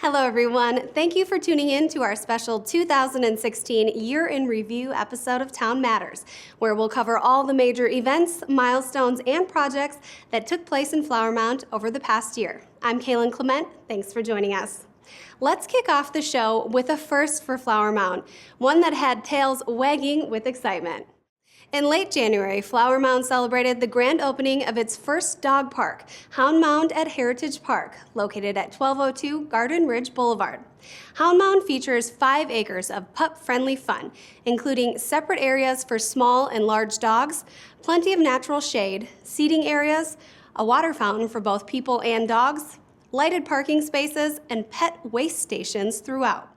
Hello everyone, thank you for tuning in to our special 2016 Year in Review episode of Town Matters, where we'll cover all the major events, milestones, and projects that took place in Flower Mound over the past year. I'm Kaylin Clement, thanks for joining us. Let's kick off the show with a first for Flower Mound, one that had tails wagging with excitement. In late January, Flower Mound celebrated the grand opening of its first dog park, Hound Mound at Heritage Park, located at 1202 Garden Ridge Boulevard. Hound Mound features 5 acres of pup-friendly fun, including separate areas for small and large dogs, plenty of natural shade, seating areas, a water fountain for both people and dogs, lighted parking spaces, and pet waste stations throughout.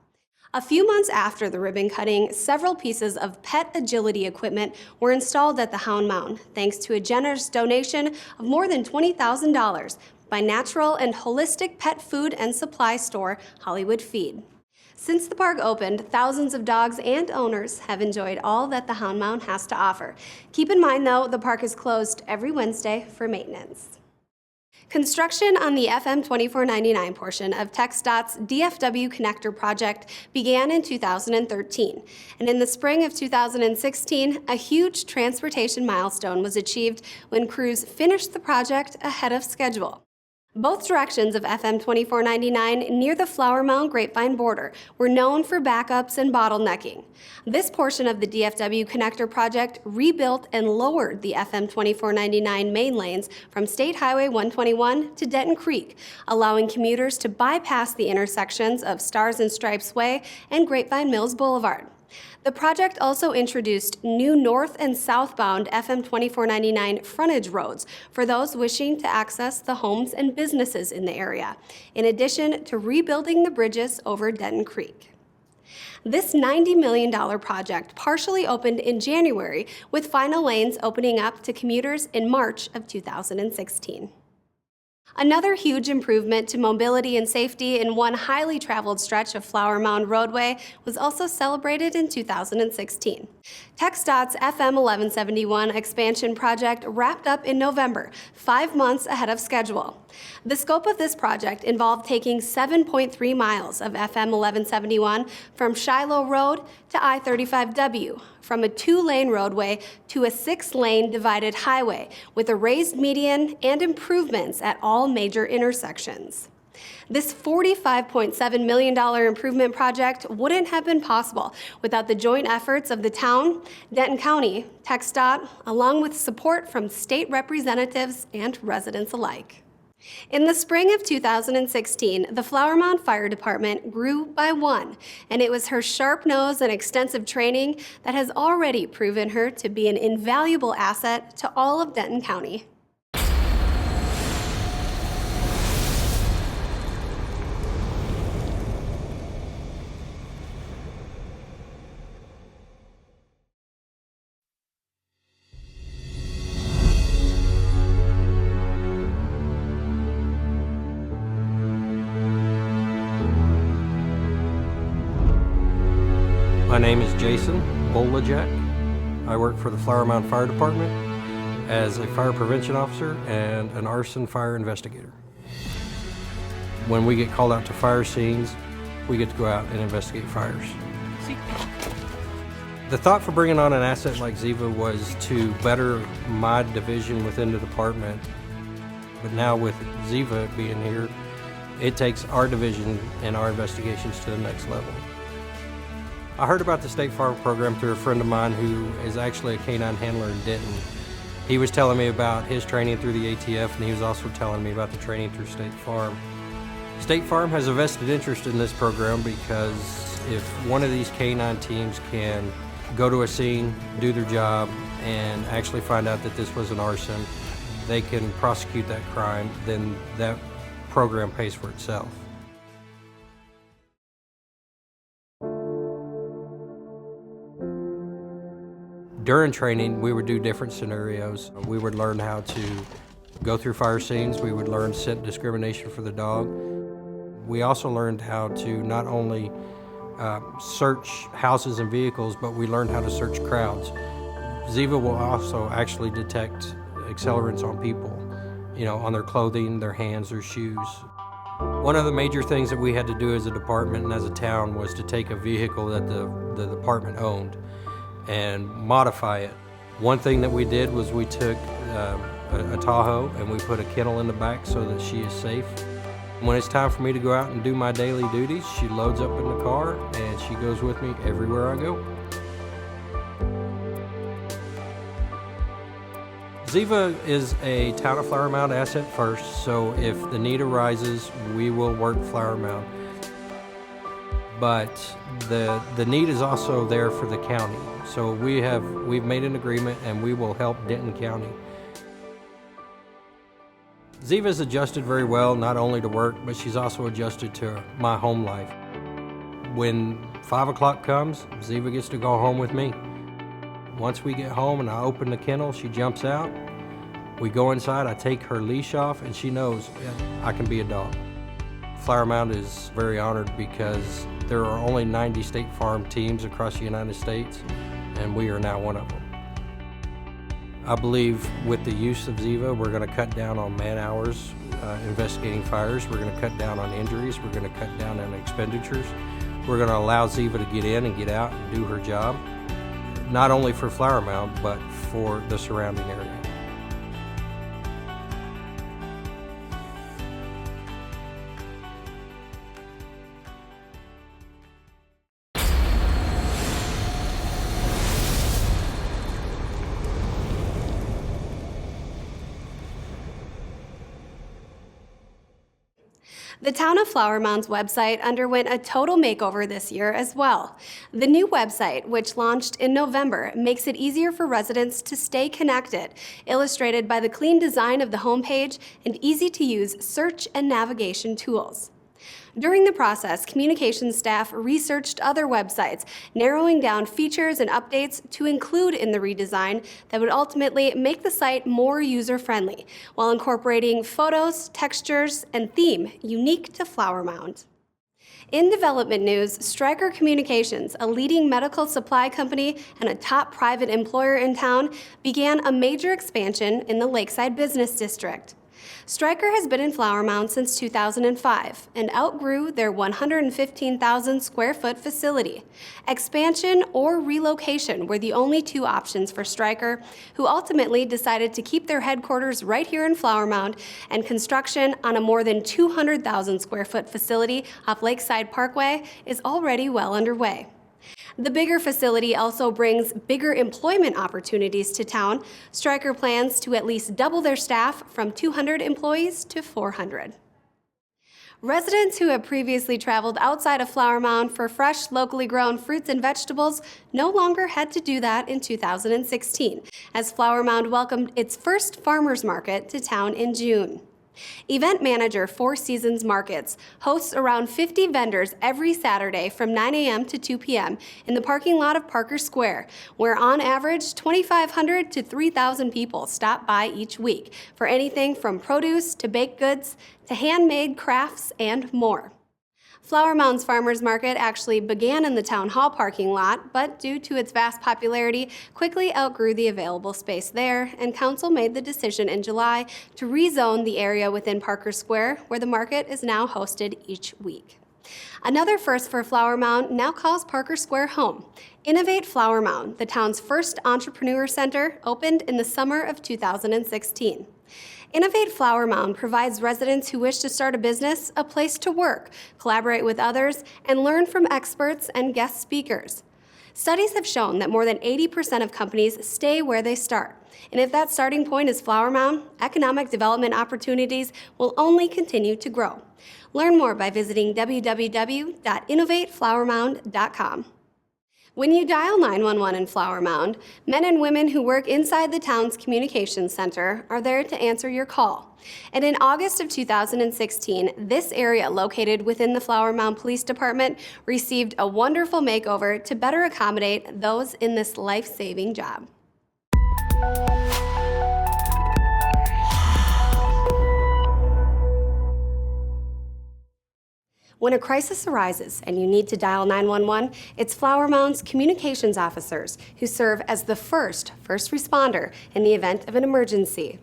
A few months after the ribbon cutting, several pieces of pet agility equipment were installed at the Hound Mound, thanks to a generous donation of more than $20,000 by natural and holistic pet food and supply store Hollywood Feed. Since the park opened, thousands of dogs and owners have enjoyed all that the Hound Mound has to offer. Keep in mind, though, the park is closed every Wednesday for maintenance. Construction on the FM 2499 portion of TxDOT's DFW Connector project began in 2013, and in the spring of 2016, a huge transportation milestone was achieved when crews finished the project ahead of schedule. Both directions of FM 2499 near the Flower Mound Grapevine border were known for backups and bottlenecking. This portion of the DFW Connector project rebuilt and lowered the FM 2499 main lanes from State Highway 121 to Denton Creek, allowing commuters to bypass the intersections of Stars and Stripes Way and Grapevine Mills Boulevard. The project also introduced new north and southbound FM 2499 frontage roads for those wishing to access the homes and businesses in the area, in addition to rebuilding the bridges over Denton Creek. This $90 million project partially opened in January, with final lanes opening up to commuters in March of 2016. Another huge improvement to mobility and safety in one highly traveled stretch of Flower Mound roadway was also celebrated in 2016. TxDOT's FM 1171 expansion project wrapped up in November, 5 months ahead of schedule. The scope of this project involved taking 7.3 miles of FM 1171 from Shiloh Road to I-35W, from a 2-lane roadway to a 6-lane divided highway with a raised median and improvements at all major intersections. This $45.7 million improvement project wouldn't have been possible without the joint efforts of the town, Denton County, TxDOT, along with support from state representatives and residents alike. In the spring of 2016, the Flower Mound Fire Department grew by 1, and it was her sharp nose and extensive training that has already proven her to be an invaluable asset to all of Denton County. My name is Jason Bolajek. I work for the Flower Mound Fire Department as a fire prevention officer and an arson fire investigator. When we get called out to fire scenes, we get to go out and investigate fires. The thought for bringing on an asset like Ziva was to better my division within the department. But now with Ziva being here, it takes our division and our investigations to the next level. I heard about the State Farm program through a friend of mine who is actually a canine handler in Denton. He was telling me about his training through the ATF, and he was also telling me about the training through State Farm. State Farm has a vested interest in this program because if one of these canine teams can go to a scene, do their job, and actually find out that this was an arson, they can prosecute that crime, then that program pays for itself. During training, we would do different scenarios. We would learn how to go through fire scenes. We would learn scent discrimination for the dog. We also learned how to not only search houses and vehicles, but we learned how to search crowds. Ziva will also actually detect accelerants on people, on their clothing, their hands, their shoes. One of the major things that we had to do as a department and as a town was to take a vehicle that the department owned and modify it. One thing that we did was we took a Tahoe and we put a kennel in the back so that she is safe. When it's time for me to go out and do my daily duties, she loads up in the car and she goes with me everywhere I go. Ziva is a Town of Flower Mound asset first, so if the need arises, we will work Flower Mound. But the need is also there for the county. So we've made an agreement and we will help Denton County. Ziva's adjusted very well, not only to work, but she's also adjusted to my home life. When 5 o'clock comes, Ziva gets to go home with me. Once we get home and I open the kennel, she jumps out. We go inside, I take her leash off, and she knows I can be a dog. Flower Mound is very honored because there are only 90 State Farm teams across the United States, and we are now one of them. I believe with the use of Ziva, we're going to cut down on man hours investigating fires. We're going to cut down on injuries. We're going to cut down on expenditures. We're going to allow Ziva to get in and get out and do her job, not only for Flower Mound, but for the surrounding area. The Town of Flower Mound's website underwent a total makeover this year as well. The new website, which launched in November, makes it easier for residents to stay connected, illustrated by the clean design of the homepage and easy-to-use search and navigation tools. During the process, communications staff researched other websites, narrowing down features and updates to include in the redesign that would ultimately make the site more user-friendly, while incorporating photos, textures, and theme unique to Flower Mound. In development news, Stryker Communications, a leading medical supply company and a top private employer in town, began a major expansion in the Lakeside Business District. Stryker has been in Flower Mound since 2005 and outgrew their 115,000 square foot facility. Expansion or relocation were the only two options for Stryker, who ultimately decided to keep their headquarters right here in Flower Mound, and construction on a more than 200,000 square foot facility off Lakeside Parkway is already well underway. The bigger facility also brings bigger employment opportunities to town. Stryker plans to at least double their staff from 200 employees to 400. Residents who have previously traveled outside of Flower Mound for fresh, locally grown fruits and vegetables no longer had to do that in 2016, as Flower Mound welcomed its first farmers market to town in June. Event manager Four Seasons Markets hosts around 50 vendors every Saturday from 9 a.m. to 2 p.m. in the parking lot of Parker Square, where on average 2,500 to 3,000 people stop by each week for anything from produce to baked goods to handmade crafts and more. Flower Mound's Farmers Market actually began in the town hall parking lot, but due to its vast popularity, quickly outgrew the available space there, and council made the decision in July to rezone the area within Parker Square, where the market is now hosted each week. Another first for Flower Mound now calls Parker Square home. Innovate Flower Mound, the town's first entrepreneur center, opened in the summer of 2016. Innovate Flower Mound provides residents who wish to start a business a place to work, collaborate with others, and learn from experts and guest speakers. Studies have shown that more than 80% of companies stay where they start. And if that starting point is Flower Mound, economic development opportunities will only continue to grow. Learn more by visiting www.innovateflowermound.com. When you dial 911 in Flower Mound, men and women who work inside the town's communications center are there to answer your call. And in August of 2016, this area located within the Flower Mound Police Department received a wonderful makeover to better accommodate those in this life-saving job. When a crisis arises and you need to dial 911, it's Flower Mound's communications officers who serve as the first responder in the event of an emergency.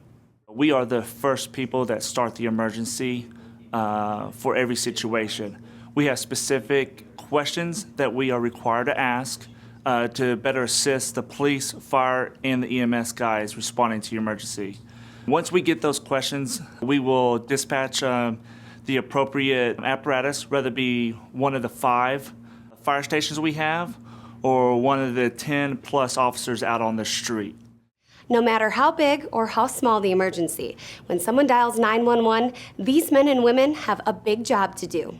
We are the first people that start the emergency. for every situation. We have specific questions that we are required to ask to better assist the police, fire, and the EMS guys responding to your emergency. Once we get those questions, we will dispatch the appropriate apparatus, whether it be one of the 5 fire stations we have or one of the 10 plus officers out on the street. No matter how big or how small the emergency, when someone dials 911, these men and women have a big job to do.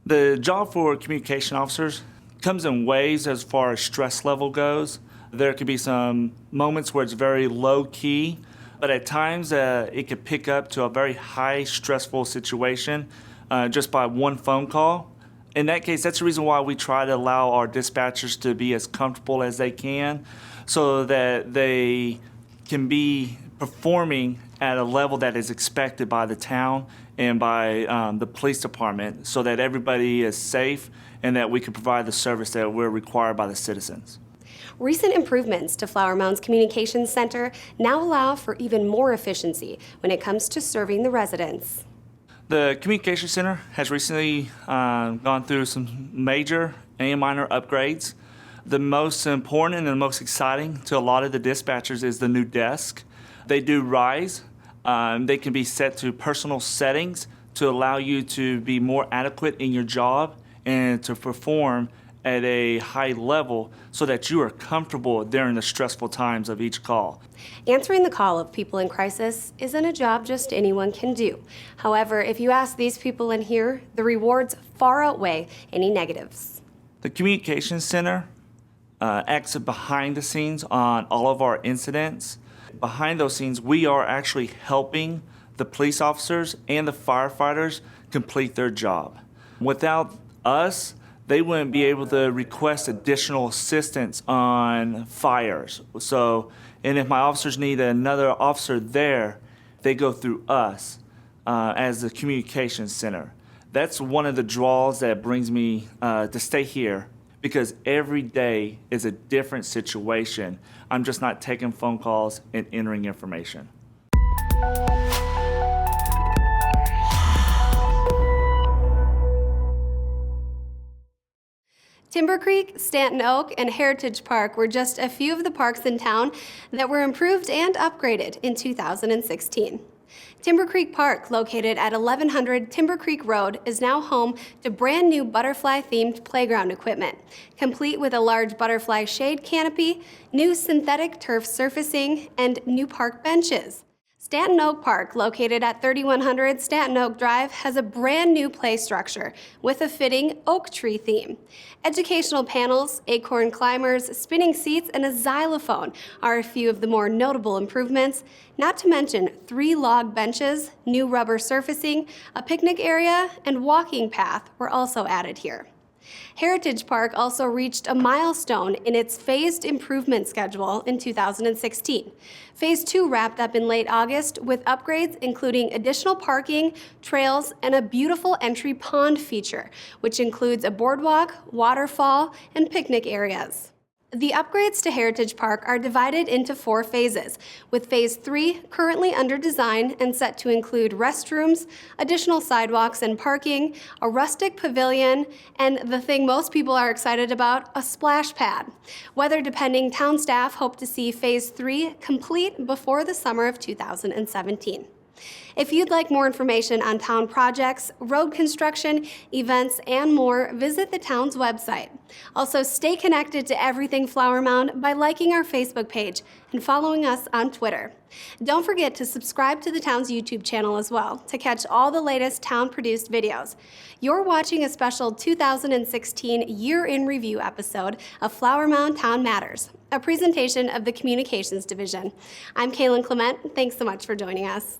The job for communication officers comes in waves as far as stress level goes. There could be some moments where it's very low key, but at times it could pick up to a very high stressful situation just by one phone call. In that case, that's the reason why we try to allow our dispatchers to be as comfortable as they can so that they can be performing at a level that is expected by the town and by the police department so that everybody is safe and that we can provide the service that we're required by the citizens. Recent improvements to Flower Mound's Communications Center now allow for even more efficiency when it comes to serving the residents. The Communication Center has recently gone through some major and minor upgrades. The most important and the most exciting to a lot of the dispatchers is the new desk. They do rise. They can be set to personal settings to allow you to be more adequate in your job and to perform at a high level so that you are comfortable during the stressful times of each call. Answering the call of people in crisis isn't a job just anyone can do. However, if you ask these people in here, the rewards far outweigh any negatives. The Communications Center acts behind the scenes on all of our incidents. Behind those scenes, we are actually helping the police officers and the firefighters complete their job. Without us, they wouldn't be able to request additional assistance on fires. And if my officers need another officer there, they go through us as the Communications Center. That's one of the draws that brings me to stay here, because every day is a different situation. I'm just not taking phone calls and entering information. Timber Creek, Stanton Oak, and Heritage Park were just a few of the parks in town that were improved and upgraded in 2016. Timber Creek Park, located at 1100 Timber Creek Road, is now home to brand new butterfly-themed playground equipment, complete with a large butterfly shade canopy, new synthetic turf surfacing, and new park benches. Stanton Oak Park, located at 3100 Stanton Oak Drive, has a brand new play structure with a fitting oak tree theme. Educational panels, acorn climbers, spinning seats, and a xylophone are a few of the more notable improvements, not to mention 3 log benches, new rubber surfacing, a picnic area, and walking path were also added here. Heritage Park also reached a milestone in its phased improvement schedule in 2016. Phase 2 wrapped up in late August with upgrades including additional parking, trails, and a beautiful entry pond feature, which includes a boardwalk, waterfall, and picnic areas. The upgrades to Heritage Park are divided into 4 phases, with Phase 3 currently under design and set to include restrooms, additional sidewalks and parking, a rustic pavilion, and the thing most people are excited about, a splash pad. Weather-depending town staff hope to see Phase 3 complete before the summer of 2017. If you'd like more information on town projects, road construction, events, and more, visit the town's website. Also, stay connected to everything Flower Mound by liking our Facebook page and following us on Twitter. Don't forget to subscribe to the town's YouTube channel as well to catch all the latest town-produced videos. You're watching a special 2016 Year in Review episode of Flower Mound Town Matters, a presentation of the Communications Division. I'm Kaylin Clement. Thanks so much for joining us.